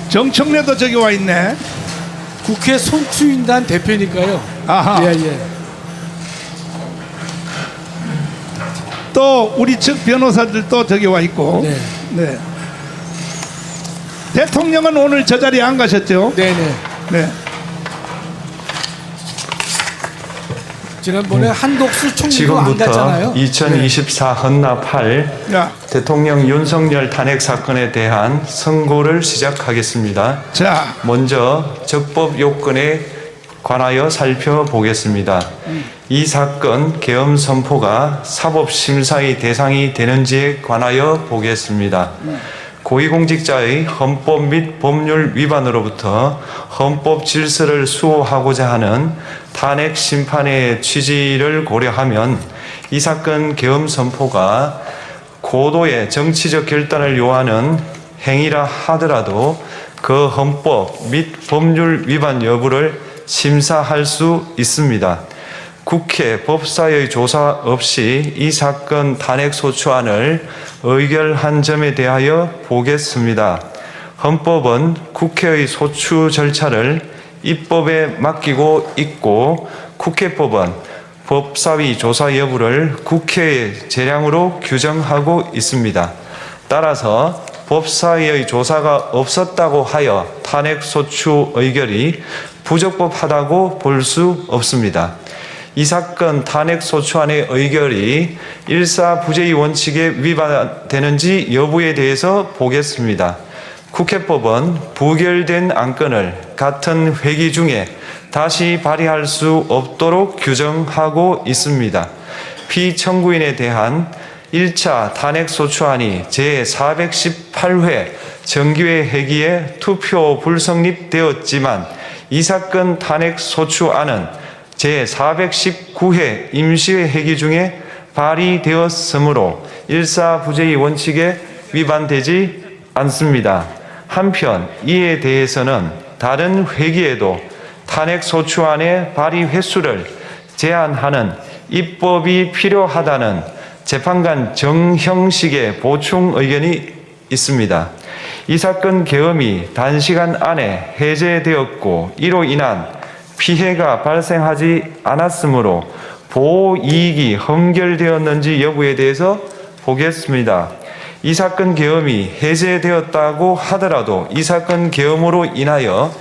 정청래도 저기 와 있네. 국회 소추인단 대표니까요. 아하. 예. 또 우리 측 변호사들도 저기 와 있고. 네. 네. 대통령은 오늘 저 자리에 안 가셨죠? 네네. 네. 지난번에 한독수 총리도 안 지금부터 갔잖아요. 2024 헌납 8 야, 대통령 윤석열 탄핵 사건에 대한 선고를 시작하겠습니다. 자, 먼저 적법 요건에 관하여 살펴보겠습니다. 이 사건 계엄 선포가 사법심사의 대상이 되는지에 관하여 보겠습니다. 고위공직자의 헌법 및 법률 위반으로부터 헌법 질서를 수호하고자 하는 탄핵 심판의 취지를 고려하면 이 사건 계엄 선포가 고도의 정치적 결단을 요하는 행위라 하더라도 그 헌법 및 법률 위반 여부를 심사할 수 있습니다. 국회 법사의 조사 없이 이 사건 탄핵 소추안을 의결한 점에 대하여 보겠습니다. 헌법은 국회의 소추 절차를 입법에 맡기고 있고 국회법은 법사위 조사 여부를 국회의 재량으로 규정하고 있습니다. 따라서 법사위의 조사가 없었다고 하여 탄핵 소추 의결이 부적법하다고 볼 수 없습니다. 이 사건 탄핵 소추안의 의결이 일사부재의 원칙에 위반되는지 여부에 대해서 보겠습니다. 국회법은 부결된 안건을 같은 회기 중에 다시 발의할 수 없도록 규정하고 있습니다. 피청구인에 대한 1차 탄핵 소추안이 제418회 정기회 회기에 투표 불성립되었지만 이 사건 탄핵 소추안은 제419회 임시회 회기 중에 발의되었으므로 일사부재의 원칙에 위반되지 않습니다. 한편 이에 대해서는 다른 회기에도 탄핵 소추안의 발의 횟수를 제한하는 입법이 필요하다는 재판관 정형식의 보충 의견이 있습니다. 이 사건 계엄이 단시간 안에 해제되었고 이로 인한 피해가 발생하지 않았으므로 보호 이익이 헌결되었는지 여부에 대해서 보겠습니다. 이 사건 계엄이 해제되었다고 하더라도 이 사건 계엄으로 인하여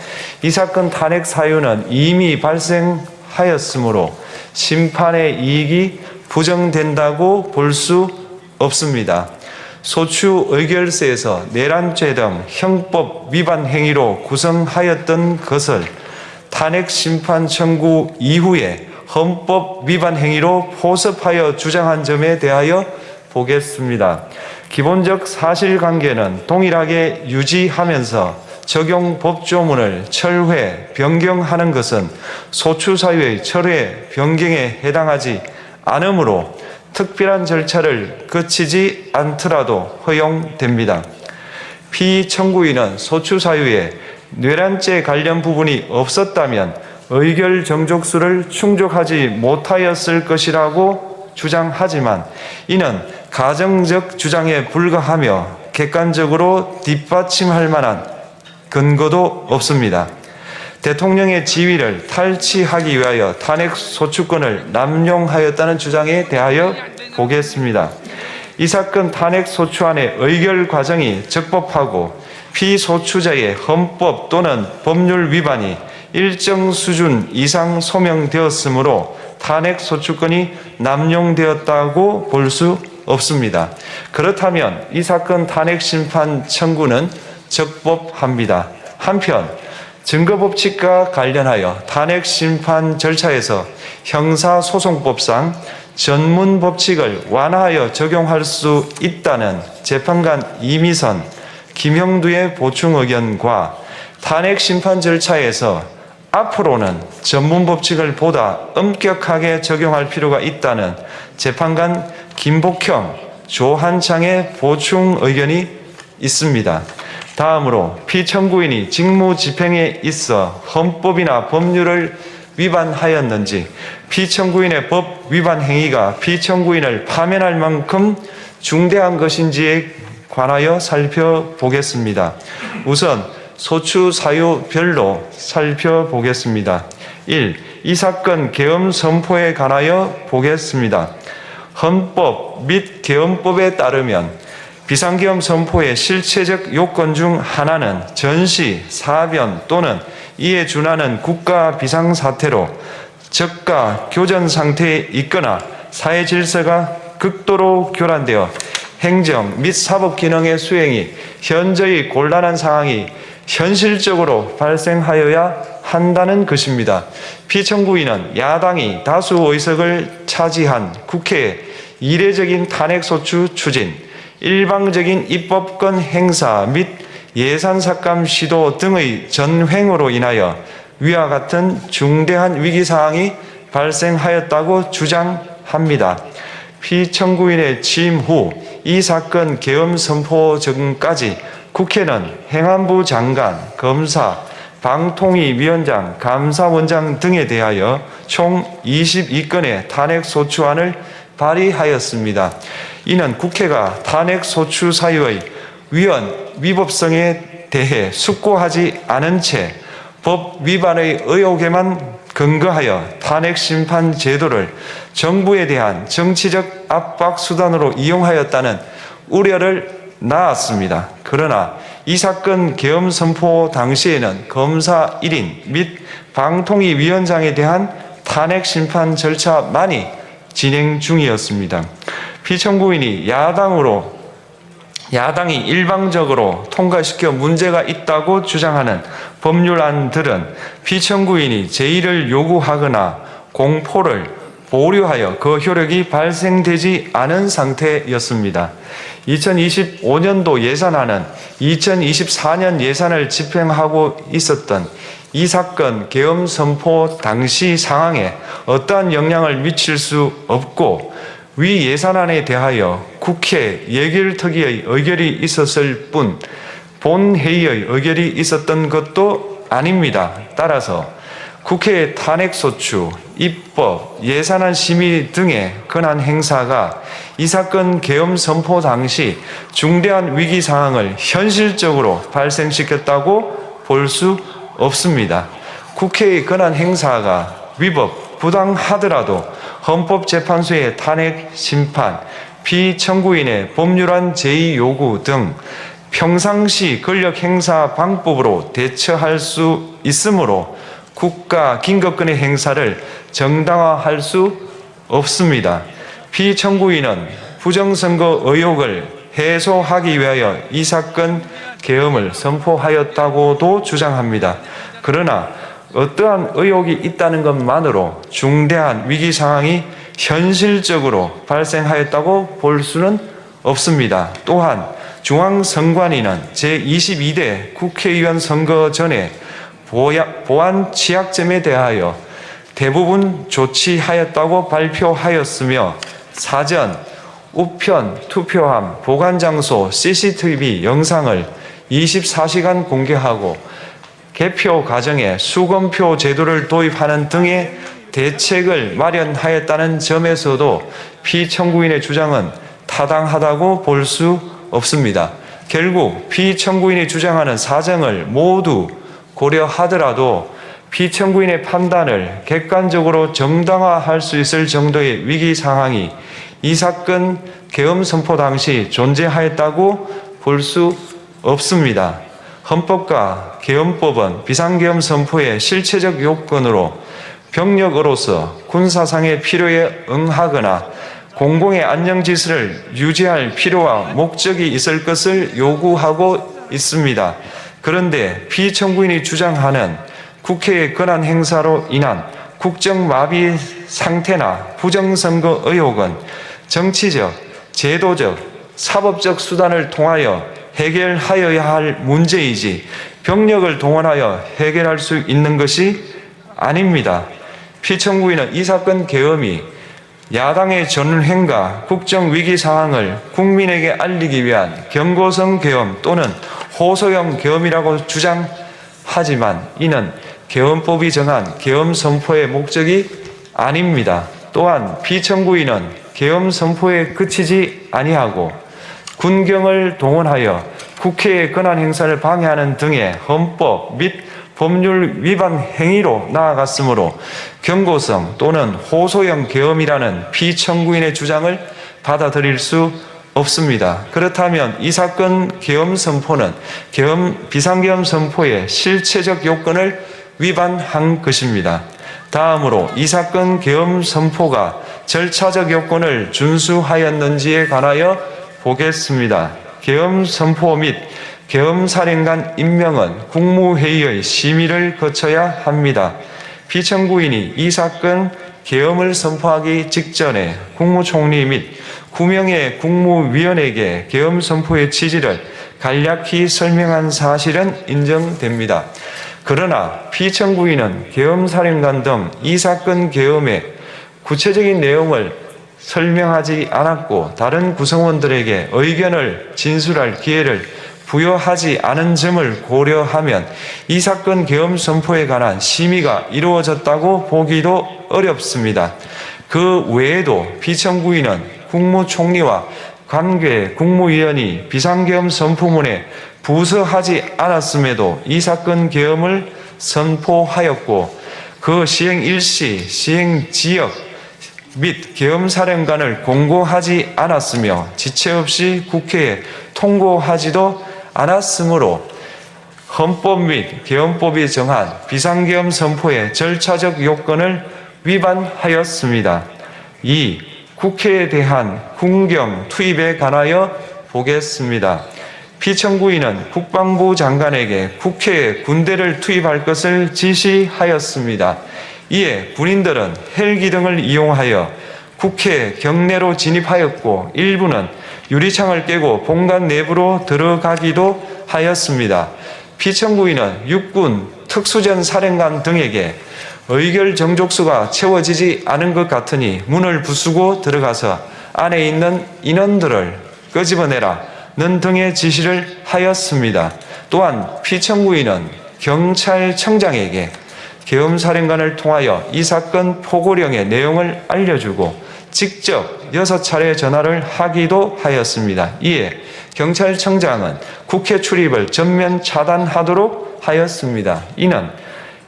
이 사건 탄핵 사유는 이미 발생하였으므로 심판의 이익이 부정된다고 볼 수 없습니다. 소추 의결서에서 내란죄 등 형법 위반 행위로 구성하였던 것을 탄핵 심판 청구 이후에 헌법 위반 행위로 포섭하여 주장한 점에 대하여 보겠습니다. 기본적 사실관계는 동일하게 유지하면서 적용 법조문을 철회, 변경하는 것은 소추 사유의 철회, 변경에 해당하지 않으므로 특별한 절차를 거치지 않더라도 허용됩니다. 피청구인은 소추 사유에 뇌란죄 관련 부분이 없었다면 의결 정족수를 충족하지 못하였을 것이라고 주장하지만 이는 가정적 주장에 불과하며 객관적으로 뒷받침할 만한 근거도 없습니다. 대통령의 지위를 탈취하기 위하여 탄핵 소추권을 남용하였다는 주장에 대하여 보겠습니다. 이 사건 탄핵 소추안의 의결 과정이 적법하고 피소추자의 헌법 또는 법률 위반이 일정 수준 이상 소명되었으므로 탄핵 소추권이 남용되었다고 볼 수 없습니다. 그렇다면 이 사건 탄핵 심판 청구는 적법합니다. 한편 증거법칙과 관련하여 탄핵 심판 절차에서 형사소송법상 전문 법칙을 완화하여 적용할 수 있다는 재판관 이미선, 김형두의 보충 의견과 탄핵 심판 절차에서 앞으로는 전문 법칙을 보다 엄격하게 적용할 필요가 있다는 재판관 김복형, 조한창의 보충 의견이 있습니다. 다음으로 피청구인이 직무집행에 있어 헌법이나 법률을 위반하였는지 피청구인의 법 위반 행위가 피청구인을 파면할 만큼 중대한 것인지에 관하여 살펴보겠습니다. 우선 소추 사유별로 살펴보겠습니다. 1. 이 사건 계엄 선포에 관하여 보겠습니다. 헌법 및 계엄법에 따르면 비상계엄 선포의 실체적 요건 중 하나는 전시, 사변 또는 이에 준하는 국가 비상사태로 저가 교전 상태에 있거나 사회 질서가 극도로 교란되어 행정 및 사법 기능의 수행이 현저히 곤란한 상황이 현실적으로 발생하여야 한다는 것입니다. 피청구인은 야당이 다수 의석을 차지한 국회의 이례적인 탄핵소추 추진, 일방적인 입법권 행사 및 예산 삭감 시도 등의 전횡으로 인하여 위와 같은 중대한 위기사항이 발생하였다고 주장합니다. 피청구인의 취임 후 이 사건 계엄 선포 전까지 국회는 행안부 장관, 검사, 방통위위원장, 감사원장 등에 대하여 총 22건의 탄핵소추안을 발의하였습니다. 이는 국회가 탄핵소추 사유의 위법성에 대해 숙고하지 않은 채 법 위반의 의혹에만 근거하여 탄핵심판 제도를 정부에 대한 정치적 압박 수단으로 이용하였다는 우려를 낳았습니다. 그러나 이 사건 계엄 선포 당시에는 검사 1인 및 방통위위원장에 대한 탄핵심판 절차만이 진행 중이었습니다. 피청구인이 야당이 일방적으로 통과시켜 문제가 있다고 주장하는 법률안들은 피청구인이 제의를 요구하거나 공포를 보류하여 그 효력이 발생되지 않은 상태였습니다. 2025년도 예산안은 2024년 예산을 집행하고 있었던 이 사건 계엄 선포 당시 상황에 어떠한 영향을 미칠 수 없고 위 예산안에 대하여 국회 예결특위의 의결이 있었을 뿐 본회의의 의결이 있었던 것도 아닙니다. 따라서 국회의 탄핵소추, 입법, 예산안 심의 등의 권한 행사가 이 사건 계엄 선포 당시 중대한 위기 상황을 현실적으로 발생시켰다고 볼 수 없습니다. 국회의 권한 행사가 위법, 부당하더라도 헌법재판소의 탄핵 심판, 피청구인의 법률안 제의 요구 등 평상시 권력 행사 방법으로 대처할 수 있으므로 국가 긴급권의 행사를 정당화할 수 없습니다. 피청구인은 부정선거 의혹을 해소하기 위하여 이 사건 계엄을 선포하였다고도 주장합니다. 그러나 어떠한 의혹이 있다는 것만으로 중대한 위기 상황이 현실적으로 발생하였다고 볼 수는 없습니다. 또한 중앙선관위는 제22대 국회의원 선거 전에 보안 취약점에 대하여 대부분 조치하였다고 발표하였으며 사전, 우편, 투표함, 보관장소, CCTV 영상을 24시간 공개하고 개표 과정에 수검표 제도를 도입하는 등의 대책을 마련하였다는 점에서도 피청구인의 주장은 타당하다고 볼 수 없습니다. 결국 피청구인이 주장하는 사정을 모두 고려하더라도 피청구인의 판단을 객관적으로 정당화할 수 있을 정도의 위기 상황이 이 사건 계엄 선포 당시 존재하였다고 볼 수 없습니다. 헌법과 계엄법은 비상계엄 선포의 실체적 요건으로 병력으로서 군사상의 필요에 응하거나 공공의 안녕 질서를 유지할 필요와 목적이 있을 것을 요구하고 있습니다. 그런데 피청구인이 주장하는 국회의 권한 행사로 인한 국정마비 상태나 부정선거 의혹은 정치적, 제도적, 사법적 수단을 통하여 해결하여야 할 문제이지 병력을 동원하여 해결할 수 있는 것이 아닙니다. 피청구인은 이 사건 계엄이 야당의 전횡과 국정위기 상황을 국민에게 알리기 위한 경고성 계엄 또는 호소형 계엄이라고 주장하지만 이는 계엄법이 정한 계엄 선포의 목적이 아닙니다. 또한 피청구인은 계엄 선포에 그치지 아니하고 군경을 동원하여 국회의 권한 행사를 방해하는 등의 헌법 및 법률 위반 행위로 나아갔으므로 경고성 또는 호소형 계엄이라는 피청구인의 주장을 받아들일 수 없습니다. 그렇다면 이 사건 계엄 선포는 비상계엄 선포의 실체적 요건을 위반한 것입니다. 다음으로 이 사건 계엄 선포가 절차적 요건을 준수하였는지에 관하여 보겠습니다. 계엄 선포 및 계엄사령관 임명은 국무회의의 심의를 거쳐야 합니다. 피청구인이 이 사건 계엄을 선포하기 직전에 국무총리 및 9명의 국무위원에게 계엄 선포의 취지를 간략히 설명한 사실은 인정됩니다. 그러나 피청구인은 계엄사령관 등 이 사건 계엄의 구체적인 내용을 설명하지 않았고 다른 구성원들에게 의견을 진술할 기회를 부여하지 않은 점을 고려하면 이 사건 계엄 선포에 관한 심의가 이루어졌다고 보기도 어렵습니다. 그 외에도 피청구인은 국무총리와 관계 국무위원이 비상계엄 선포문에 부서하지 않았음에도 이 사건 계엄을 선포하였고 그 시행 일시, 시행 지역 및 계엄사령관을 공고하지 않았으며 지체 없이 국회에 통고하지도 않았으므로 헌법 및 계엄법이 정한 비상계엄 선포의 절차적 요건을 위반하였습니다. 2. 국회에 대한 군경 투입에 관하여 보겠습니다. 피청구인은 국방부 장관에게 국회에 군대를 투입할 것을 지시하였습니다. 이에 군인들은 헬기 등을 이용하여 국회 경내로 진입하였고 일부는 유리창을 깨고 본관 내부로 들어가기도 하였습니다. 피청구인은 육군 특수전 사령관 등에게 의결 정족수가 채워지지 않은 것 같으니 문을 부수고 들어가서 안에 있는 인원들을 끄집어내라 는 등의 지시를 하였습니다. 또한 피청구인은 경찰청장에게 계엄사령관을 통하여 이 사건 포고령의 내용을 알려주고 직접 6차례 전화를 하기도 하였습니다. 이에 경찰청장은 국회 출입을 전면 차단하도록 하였습니다.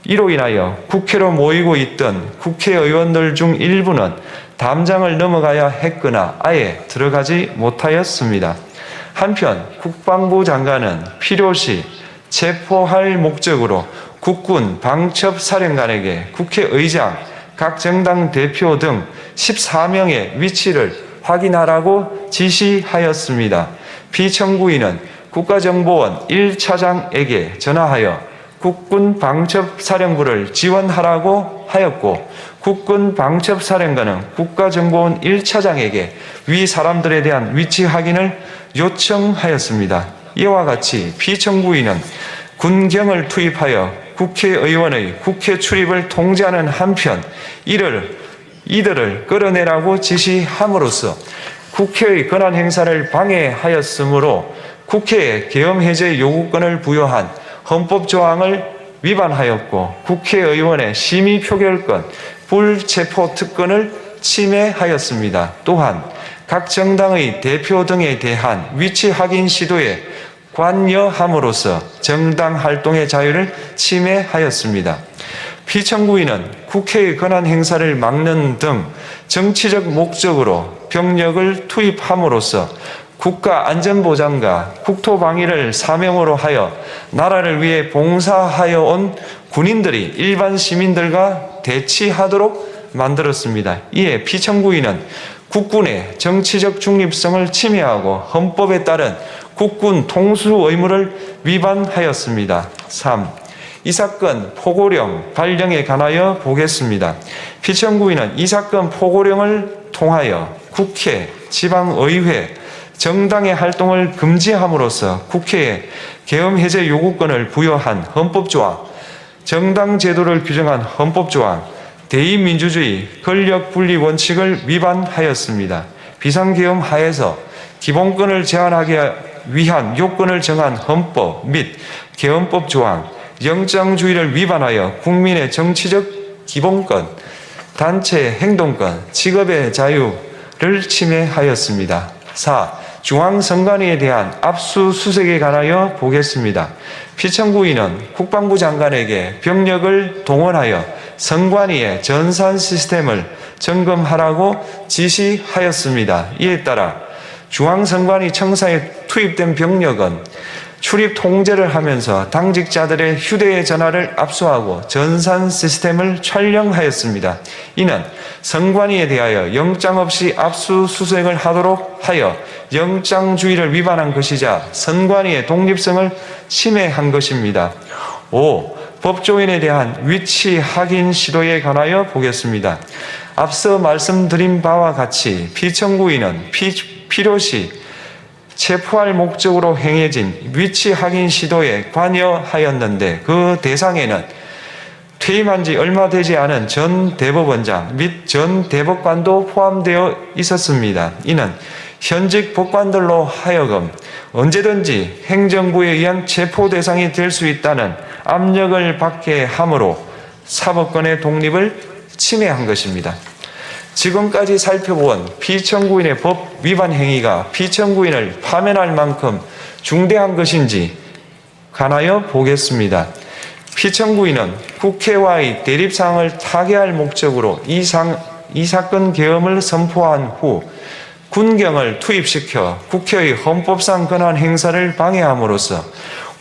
이로 인하여 국회로 모이고 있던 국회의원들 중 일부는 담장을 넘어가야 했거나 아예 들어가지 못하였습니다. 한편 국방부 장관은 필요시 체포할 목적으로 국군 방첩사령관에게 국회의장, 각 정당 대표 등 14명의 위치를 확인하라고 지시하였습니다. 피청구인은 국가정보원 1차장에게 전화하여 국군 방첩사령부를 지원하라고 하였고 국군 방첩사령관은 국가정보원 1차장에게 위 사람들에 대한 위치 확인을 요청하였습니다. 이와 같이 피청구인은 군경을 투입하여 국회의원의 국회 출입을 통제하는 한편 이들을 끌어내라고 지시함으로써 국회의 권한 행사를 방해하였으므로 국회에 계엄 해제 요구권을 부여한 헌법 조항을 위반하였고 국회의원의 심의 표결권, 불체포 특권을 침해하였습니다. 또한 각 정당의 대표 등에 대한 위치 확인 시도에 관여함으로써 정당 활동의 자유를 침해하였습니다. 피청구인은 국회의 권한 행사를 막는 등 정치적 목적으로 병력을 투입함으로써 국가안전보장과 국토방위를 사명으로 하여 나라를 위해 봉사하여 온 군인들이 일반 시민들과 대치하도록 만들었습니다. 이에 피청구인은 국군의 정치적 중립성을 침해하고 헌법에 따른 국군 통수 의무를 위반하였습니다. 3. 이 사건 포고령 발령에 관하여 보겠습니다. 피청구인은 이 사건 포고령을 통하여 국회, 지방의회, 정당의 활동을 금지함으로써 국회에 계엄 해제 요구권을 부여한 헌법조항, 정당 제도를 규정한 헌법조항, 대의민주주의 권력분리 원칙을 위반하였습니다. 비상계엄 하에서 기본권을 제한하기 위한 요건을 정한 헌법 및 계엄법 조항, 영장주의를 위반하여 국민의 정치적 기본권, 단체 행동권, 직업의 자유를 침해하였습니다. 4. 중앙선관위에 대한 압수수색에 관하여 보겠습니다. 피청구인은 국방부 장관에게 병력을 동원하여 선관위의 전산 시스템을 점검하라고 지시하였습니다. 이에 따라 중앙선관위 청사에 투입된 병력은 출입 통제를 하면서 당직자들의 휴대전화를 압수하고 전산 시스템을 촬영하였습니다. 이는 선관위에 대하여 영장 없이 압수수색을 하도록 하여 영장주의를 위반한 것이자 선관위의 독립성을 침해한 것입니다. 5. 법조인에 대한 위치 확인 시도에 관하여 보겠습니다. 앞서 말씀드린 바와 같이 피청구인은 필요시 체포할 목적으로 행해진 위치 확인 시도에 관여하였는데 그 대상에는 퇴임한 지 얼마 되지 않은 전 대법원장 및 전 대법관도 포함되어 있었습니다. 이는 현직 법관들로 하여금 언제든지 행정부에 의한 체포 대상이 될 수 있다는 압력을 받게 함으로 사법권의 독립을 침해한 것입니다. 지금까지 살펴본 피청구인의 법 위반 행위가 피청구인을 파면할 만큼 중대한 것인지 관하여 보겠습니다. 피청구인은 국회와의 대립사항을 타개할 목적으로 이 사건 계엄을 선포한 후 군경을 투입시켜 국회의 헌법상 권한 행사를 방해함으로써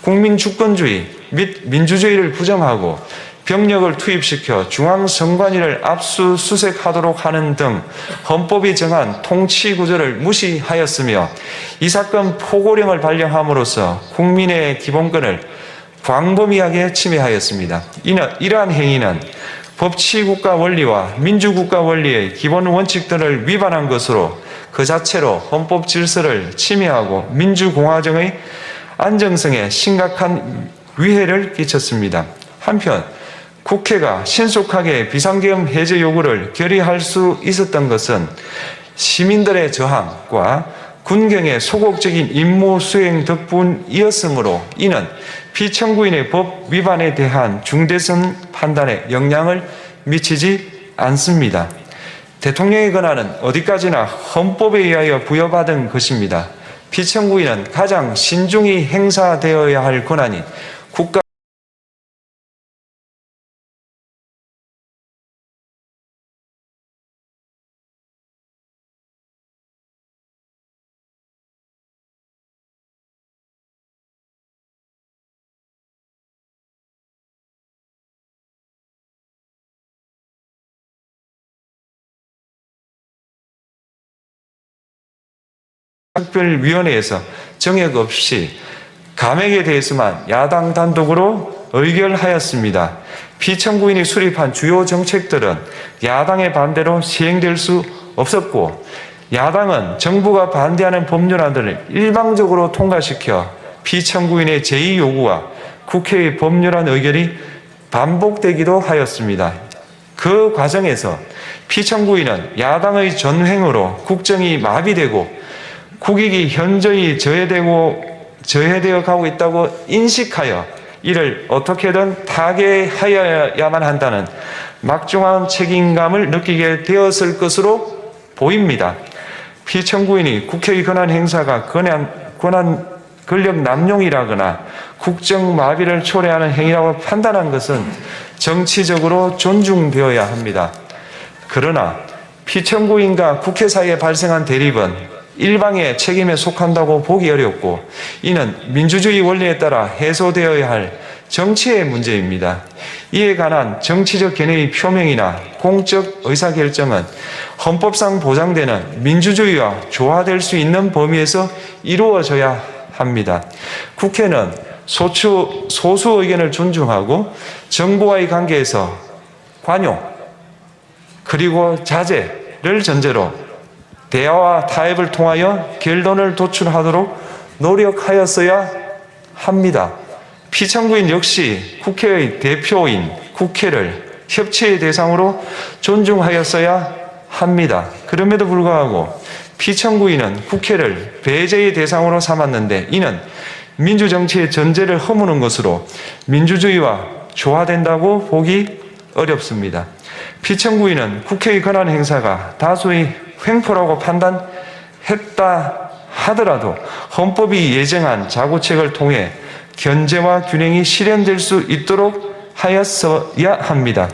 국민 주권주의 및 민주주의를 부정하고 병력을 투입시켜 중앙선관위를 압수수색하도록 하는 등 헌법이 정한 통치구조를 무시하였으며 이 사건 포고령을 발령함으로써 국민의 기본권을 광범위하게 침해하였습니다. 이러한 행위는 법치국가 원리와 민주국가 원리의 기본 원칙들을 위반한 것으로 그 자체로 헌법 질서를 침해하고 민주공화정의 안정성에 심각한 위해를 끼쳤습니다. 한편 국회가 신속하게 비상계엄 해제 요구를 결의할 수 있었던 것은 시민들의 저항과 군경의 소극적인 임무 수행 덕분이었으므로 이는 피청구인의 법 위반에 대한 중대성 판단에 영향을 미치지 않습니다. 대통령의 권한은 어디까지나 헌법에 의하여 부여받은 것입니다. 피청구인은 가장 신중히 행사되어야 할 권한인 국가 특별위원회에서 정액 없이 감액에 대해서만 야당 단독으로 의결하였습니다. 피청구인이 수립한 주요 정책들은 야당의 반대로 시행될 수 없었고 야당은 정부가 반대하는 법률안들을 일방적으로 통과시켜 피청구인의 제의 요구와 국회의 법률안 의결이 반복되기도 하였습니다. 그 과정에서 피청구인은 야당의 전횡으로 국정이 마비되고 국익이 현저히 저해되어 가고 있다고 인식하여 이를 어떻게든 타개하여야만 한다는 막중한 책임감을 느끼게 되었을 것으로 보입니다. 피청구인이 국회의 권한 행사가 권력 남용이라거나 국정 마비를 초래하는 행위라고 판단한 것은 정치적으로 존중되어야 합니다. 그러나 피청구인과 국회 사이에 발생한 대립은 일방의 책임에 속한다고 보기 어렵고 이는 민주주의 원리에 따라 해소되어야 할 정치의 문제입니다. 이에 관한 정치적 견해의 표명이나 공적 의사결정은 헌법상 보장되는 민주주의와 조화될 수 있는 범위에서 이루어져야 합니다. 국회는 소수 의견을 존중하고 정부와의 관계에서 관용 그리고 자제를 전제로 대화와 타협을 통하여 결론을 도출하도록 노력하였어야 합니다. 피청구인 역시 국회의 대표인 국회를 협치의 대상으로 존중하였어야 합니다. 그럼에도 불구하고 피청구인은 국회를 배제의 대상으로 삼았는데 이는 민주정치의 전제를 허무는 것으로 민주주의와 조화된다고 보기 어렵습니다. 피청구인은 국회의 권한 행사가 다수의 횡포라고 판단했다 하더라도 헌법이 예정한 자구책을 통해 견제와 균형이 실현될 수 있도록 하였어야 합니다.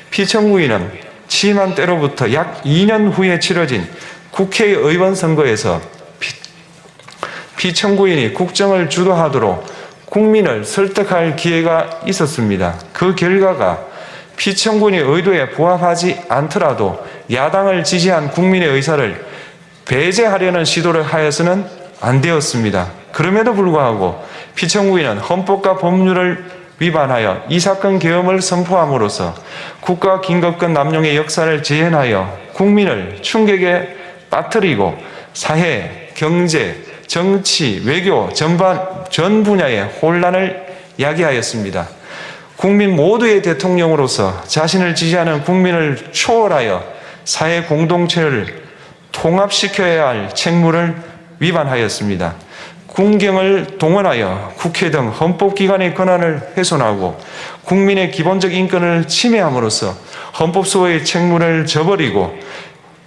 피청구인은 취임한 때로부터 약 2년 후에 치러진 국회의원 선거에서 피청구인이 국정을 주도하도록 국민을 설득할 기회가 있었습니다. 그 결과가 피청구인의 의도에 부합하지 않더라도 야당을 지지한 국민의 의사를 배제하려는 시도를 하여서는 안 되었습니다. 그럼에도 불구하고 피청구인은 헌법과 법률을 위반하여 이 사건 계엄을 선포함으로써 국가 긴급권 남용의 역사를 재현하여 국민을 충격에 빠뜨리고 사회, 경제, 정치, 외교 전 분야의 혼란을 야기하였습니다. 국민 모두의 대통령으로서 자신을 지지하는 국민을 초월하여 사회 공동체를 통합시켜야 할 책무를 위반하였습니다. 군경을 동원하여 국회 등 헌법기관의 권한을 훼손하고 국민의 기본적 인권을 침해함으로써 헌법소의 책무를 저버리고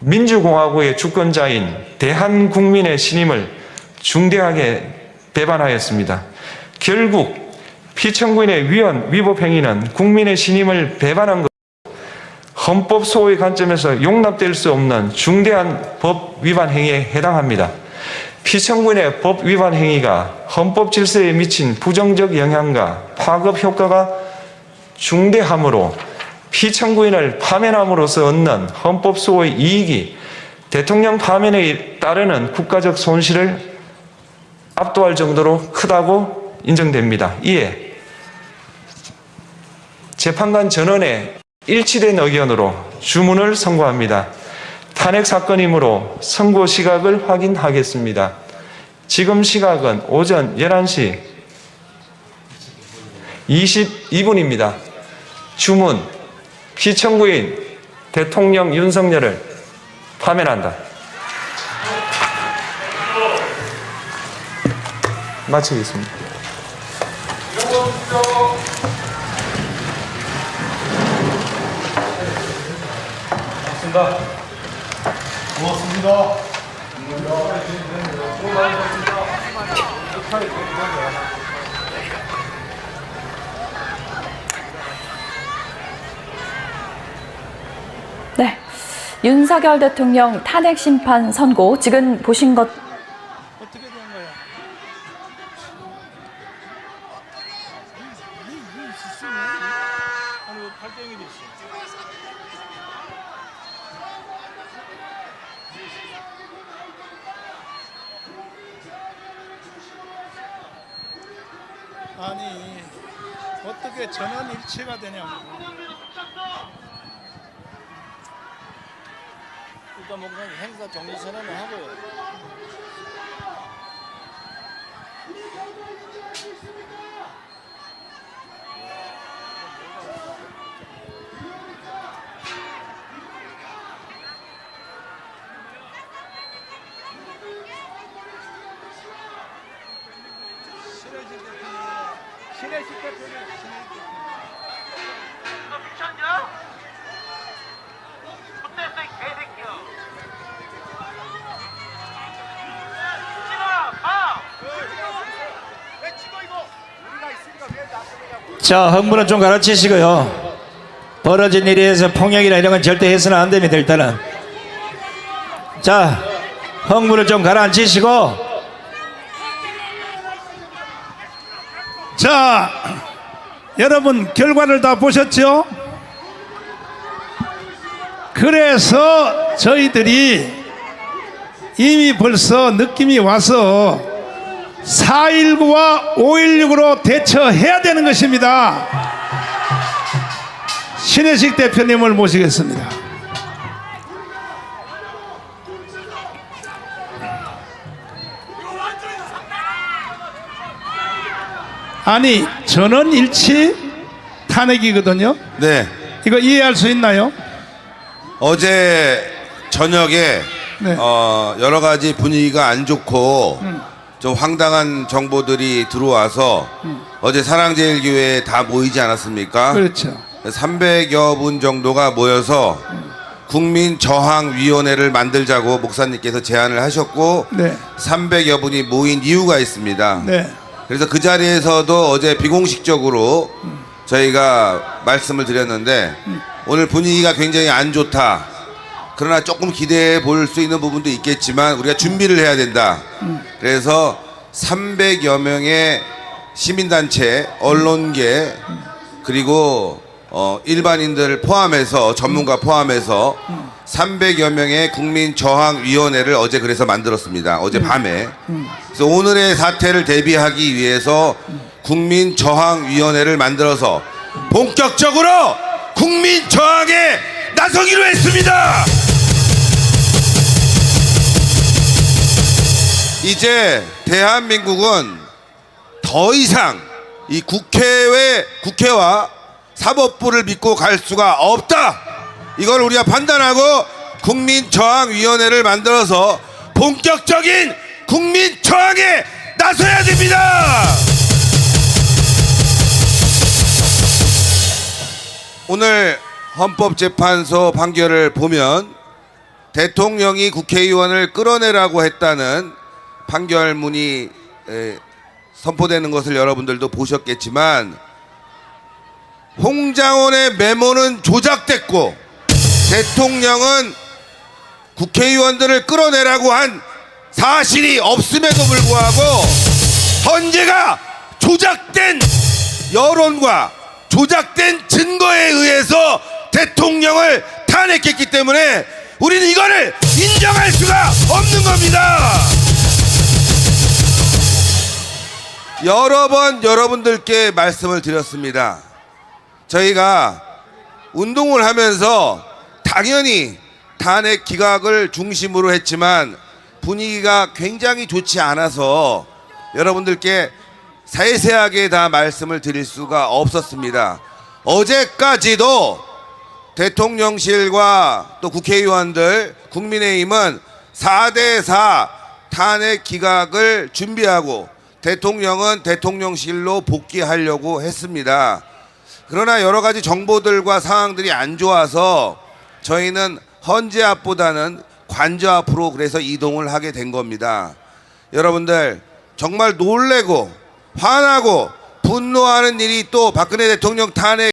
민주공화국의 주권자인 대한국민의 신임을 중대하게 배반하였습니다. 결국 피청구인의 위법 행위는 국민의 신임을 배반한 것, 헌법 소호의 관점에서 용납될 수 없는 중대한 법 위반 행위에 해당합니다. 피청구인의 법 위반 행위가 헌법 질서에 미친 부정적 영향과 파급 효과가 중대하므로 피청구인을 파면함으로써 얻는 헌법 소호의 이익이 대통령 파면에 따르는 국가적 손실을 압도할 정도로 크다고 인정됩니다. 이에 재판관 전원의 일치된 의견으로 주문을 선고합니다. 탄핵 사건이므로 선고 시각을 확인하겠습니다. 지금 시각은 오전 11시 22분입니다. 주문, 피청구인 대통령 윤석열을 파면한다. 마치겠습니다. 고맙습니다. 네, 윤석열 대통령 탄핵 심판 선고 지금 보신 것 어떻게 된 거야? 이 시스템이 아니 왜 발등이 됐어? 아니 어떻게 전원 일치가 되냐고. 일단 뭐 그냥 행사 정리 선언을 하고요. 신혜식 대표님. 너 미쳤냐? 못됐어 이 개새끼야. 찍어라 봐. 왜 찍어 이거? 우리가 있으니까 왜 안 되냐고. 자, 흥분은 좀 가르치시고요. 벌어진 일에 대해서 폭력이나 이런 건 절대 해서는 안 됩니다. 일단은 자, 흥분을 좀 가라앉히시고. 자, 여러분 결과를 다 보셨죠? 그래서 저희들이 이미 벌써 느낌이 와서 4.19와 5.16으로 대처해야 되는 것입니다. 신혜식 대표님을 모시겠습니다. 아니 전원 일치 탄핵이거든요. 네. 이거 이해할 수 있나요? 어제 저녁에 네. 여러 가지 분위기가 안 좋고 좀 황당한 정보들이 들어와서 어제 사랑제일교회에 다 모이지 않았습니까? 그렇죠. 300여 분 정도가 모여서 국민저항위원회를 만들자고 목사님께서 제안을 하셨고 네. 300여 분이 모인 이유가 있습니다. 네. 그래서 그 자리에서도 어제 비공식적으로 저희가 말씀을 드렸는데 오늘 분위기가 굉장히 안 좋다. 그러나 조금 기대해 볼 수 있는 부분도 있겠지만 우리가 준비를 해야 된다. 그래서 300여 명의 시민단체, 언론계 그리고 일반인들 포함해서 전문가 포함해서 300여 명의 국민저항위원회를 어제 그래서 만들었습니다. 어제 밤에. 그래서 오늘의 사태를 대비하기 위해서 국민저항위원회를 만들어서 본격적으로 국민저항에 나서기로 했습니다. 이제 대한민국은 더 이상 이 국회와 사법부를 믿고 갈 수가 없다. 이걸 우리가 판단하고 국민저항위원회를 만들어서 본격적인 국민저항에 나서야 됩니다. 오늘 헌법재판소 판결을 보면 대통령이 국회의원을 끌어내라고 했다는 판결문이 선포되는 것을 여러분들도 보셨겠지만 홍장원의 메모는 조작됐고 대통령은 국회의원들을 끌어내라고 한 사실이 없음에도 불구하고 헌재가 조작된 여론과 조작된 증거에 의해서 대통령을 탄핵했기 때문에 우리는 이거를 인정할 수가 없는 겁니다. 여러 번 여러분들께 말씀을 드렸습니다. 저희가 운동을 하면서 당연히 탄핵 기각을 중심으로 했지만 분위기가 굉장히 좋지 않아서 여러분들께 세세하게 다 말씀을 드릴 수가 없었습니다. 어제까지도 대통령실과 또 국회의원들, 국민의힘은 4대4 탄핵 기각을 준비하고 대통령은 대통령실로 복귀하려고 했습니다. 그러나 여러 가지 정보들과 상황들이 안 좋아서 저희는 헌재 앞보다는 관저 앞으로 그래서 이동을 하게 된 겁니다. 여러분들 정말 놀래고 화나고 분노하는 일이 또 박근혜 대통령 탄핵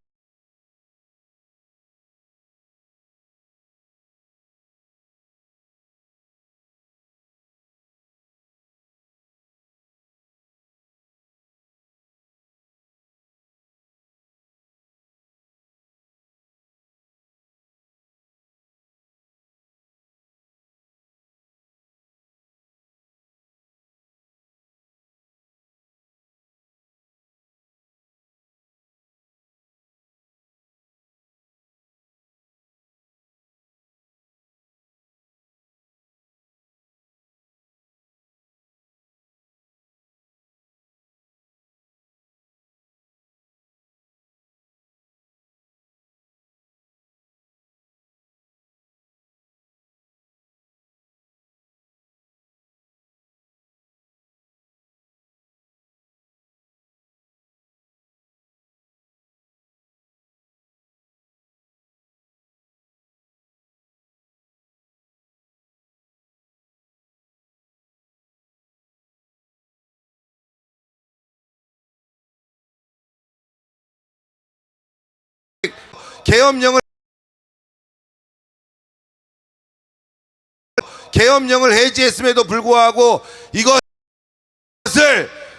계엄령을 해제했음에도 불구하고 이것을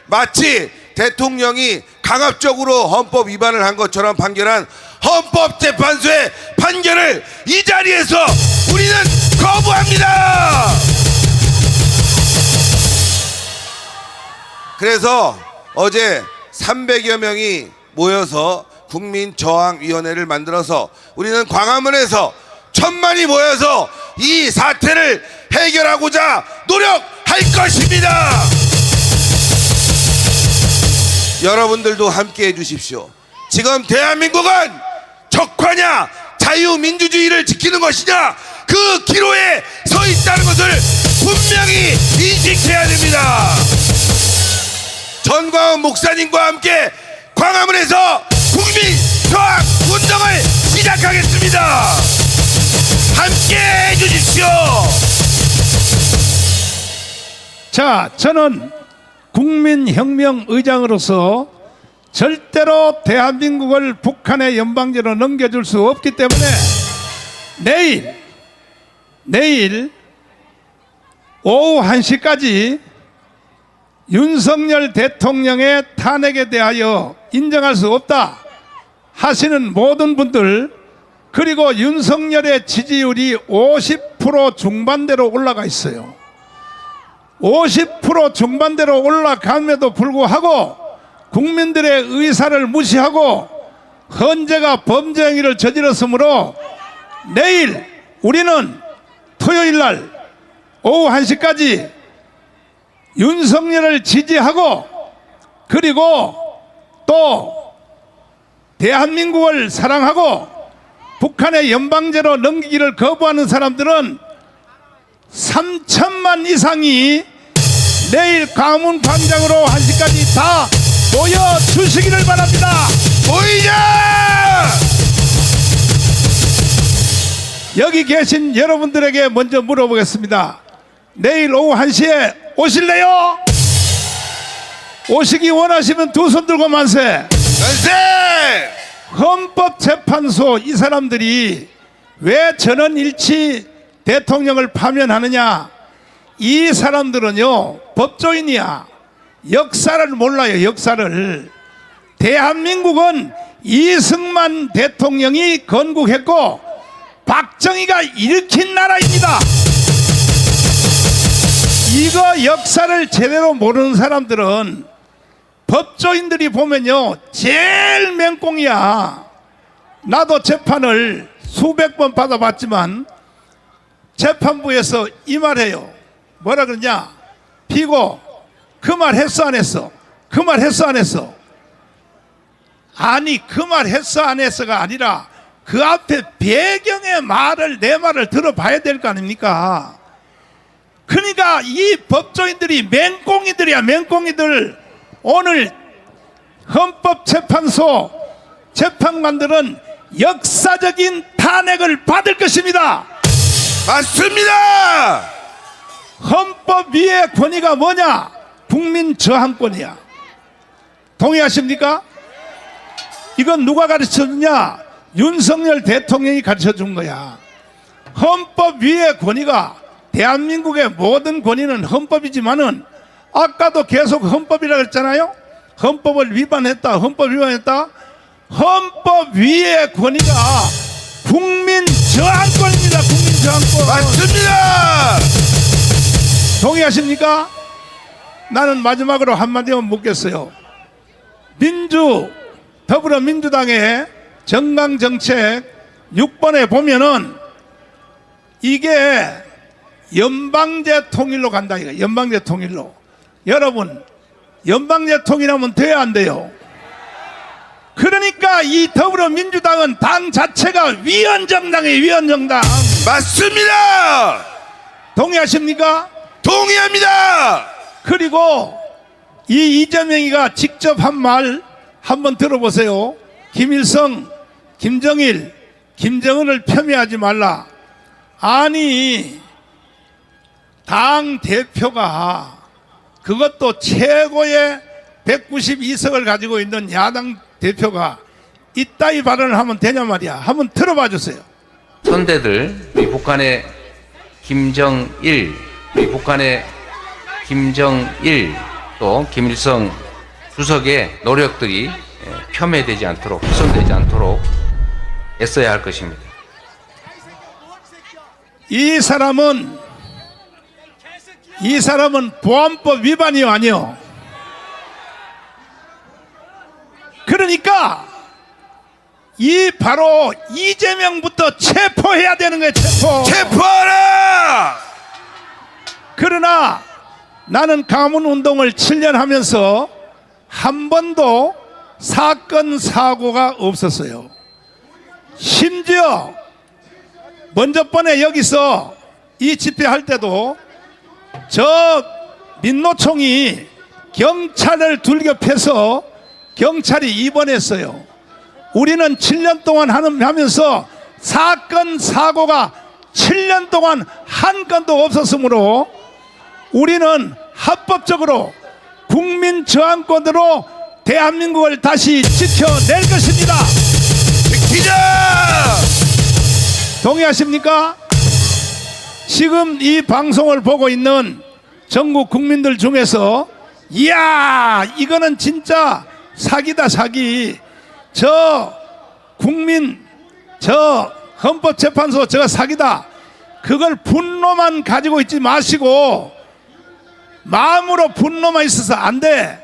마치 대통령이 강압적으로 헌법 위반을 한 것처럼 판결한 헌법재판소의 판결을 이 자리에서 우리는 거부합니다. 그래서 어제 300여 명이 모여서 국민저항위원회를 만들어서 우리는 광화문에서 1000만이 모여서 이 사태를 해결하고자 노력할 것입니다. 여러분들도 함께 해주십시오. 지금 대한민국은 적화냐 자유민주주의를 지키는 것이냐 그 기로에 서 있다는 것을 분명히 인식해야 됩니다. 전광훈 목사님과 함께 광화문에서 국민저항 운동을 시작하겠습니다. 함께 해주십시오. 자, 저는 국민혁명의장으로서 절대로 대한민국을 북한의 연방제로 넘겨줄 수 없기 때문에 내일 오후 1시까지 윤석열 대통령의 탄핵에 대하여 인정할 수 없다 하시는 모든 분들, 그리고 윤석열의 지지율이 50% 중반대로 올라가 있어요. 50% 중반대로 올라감에도 불구하고 국민들의 의사를 무시하고 헌재가 범죄 행위를 저질렀으므로 내일 우리는 토요일 날 오후 1시까지 윤석열을 지지하고, 그리고 또 대한민국을 사랑하고 북한의 연방제로 넘기기를 거부하는 사람들은 3천만 이상이 내일 광화문 광장으로 1시까지 다 모여주시기를 바랍니다. 보이자! 여기 계신 여러분들에게 먼저 물어보겠습니다. 내일 오후 1시에 오실래요? 오시기 원하시면 두 손 들고 만세. 만세! 헌법재판소 이 사람들이 왜 전원일치 대통령을 파면하느냐? 이 사람들은요, 법조인이야. 역사를 몰라요. 역사를. 대한민국은 이승만 대통령이 건국했고 박정희가 일으킨 나라입니다. 이거 역사를 제대로 모르는 사람들은 법조인들이 보면요, 제일 맹꽁이야. 나도 재판을 수백 번 받아봤지만 재판부에서 이 말해요. 뭐라 그러냐? 피고 그 말 했어 안 했어? 그 말 했어 안 했어? 아니, 그 말 했어 안 했어가 아니라 그 앞에 배경의 말을, 내 말을 들어봐야 될 거 아닙니까? 그러니까 이 법조인들이 맹꽁이들이야. 맹꽁이들. 오늘 헌법재판소 재판관들은 역사적인 탄핵을 받을 것입니다. 맞습니다. 헌법 위의 권위가 뭐냐? 국민 저항권이야. 동의하십니까? 이건 누가 가르쳐주냐? 윤석열 대통령이 가르쳐준 거야. 헌법 위의 권위가, 대한민국의 모든 권위는 헌법이지만은 아까도 계속 헌법이라고 했잖아요. 헌법을 위반했다. 헌법 위반했다. 헌법 위의 권위가 국민 저항권입니다. 국민 저항권. 맞습니다. 동의하십니까? 나는 마지막으로 한마디만 묻겠어요. 더불어민주당의 정강정책 6번에 보면은 이게 연방제 통일로 간다. 이거 연방제 통일로. 여러분, 연방제 통일하면 돼야 안 돼요? 그러니까 이 더불어민주당은 당 자체가 위헌정당이에요. 위헌정당. 맞습니다. 동의하십니까? 동의합니다. 그리고 이 이재명이가 직접 한 말 한번 들어보세요. 김일성, 김정일, 김정은을 폄훼하지 말라. 아니, 당 대표가, 그것도 최고의 192석을 가지고 있는 야당 대표가 이따위 발언을 하면 되냐 말이야. 한번 들어봐 주세요. 선대들, 우리 북한의 김정일, 우리 북한의 김정일, 또 김일성 주석의 노력들이 폄훼되지 않도록, 훼손되지 않도록 애써야 할 것입니다. 이 사람은 보안법 위반이요, 아니요? 그러니까 바로 이재명부터 체포해야 되는 거예요. 체포하라. 그러나 나는 강문 운동을 7년 하면서 한 번도 사건 사고가 없었어요. 심지어 먼저 번에 여기서 이 집회할 때도 저 민노총이 경찰을 돌격해서 경찰이 입원했어요. 우리는 7년 동안 하면서 사건 사고가 7년 동안 한 건도 없었으므로 우리는 합법적으로 국민 저항권으로 대한민국을 다시 지켜낼 것입니다. 지키자! 동의하십니까? 지금 이 방송을 보고 있는 전국 국민들 중에서 이야 이거는 진짜 사기다 사기, 저 국민 저 헌법재판소 저거 사기다, 그걸 분노만 가지고 있지 마시고 마음으로 분노만 있어서 안 돼.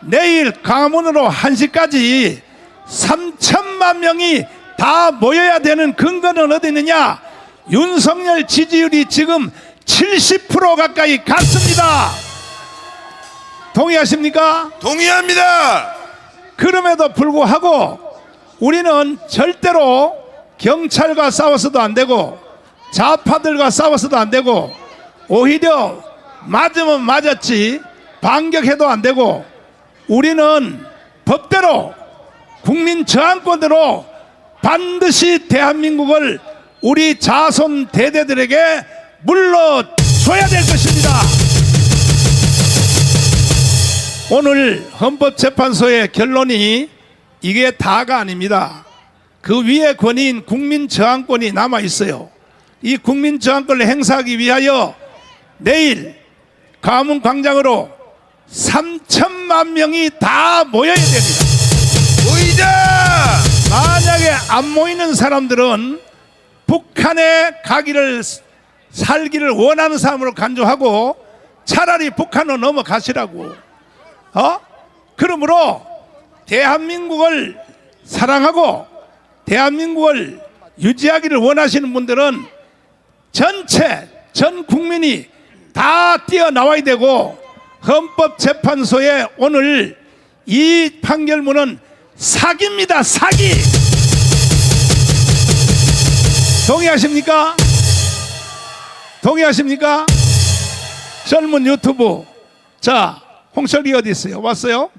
내일 강화문으로 1시까지 3천만 명이 다 모여야 되는 근거는 어디 있느냐? 윤석열 지지율이 지금 70% 가까이 갔습니다. 동의하십니까? 동의합니다. 그럼에도 불구하고 우리는 절대로 경찰과 싸워서도 안 되고 좌파들과 싸워서도 안 되고 오히려 맞으면 맞았지 반격해도 안 되고 우리는 법대로 국민 저항권으로 반드시 대한민국을 우리 자손 대대들에게 물러줘야 될 것입니다. 오늘 헌법재판소의 결론이 이게 다가 아닙니다. 그 위에 권위인 국민 저항권이 남아 있어요. 이 국민 저항권을 행사하기 위하여 내일 광화문 광장으로 3천만 명이 다 모여야 됩니다. 모이자! 만약에 안 모이는 사람들은 북한에 가기를 살기를 원하는 사람으로 간주하고 차라리 북한으로 넘어가시라고. 그러므로 대한민국을 사랑하고 대한민국을 유지하기를 원하시는 분들은 전 국민이 다 뛰어나와야 되고 헌법재판소의 오늘 이 판결문은 사기입니다. 사기. 동의하십니까? 동의하십니까? 젊은 유튜브. 자, 홍철이 어디 있어요? 왔어요?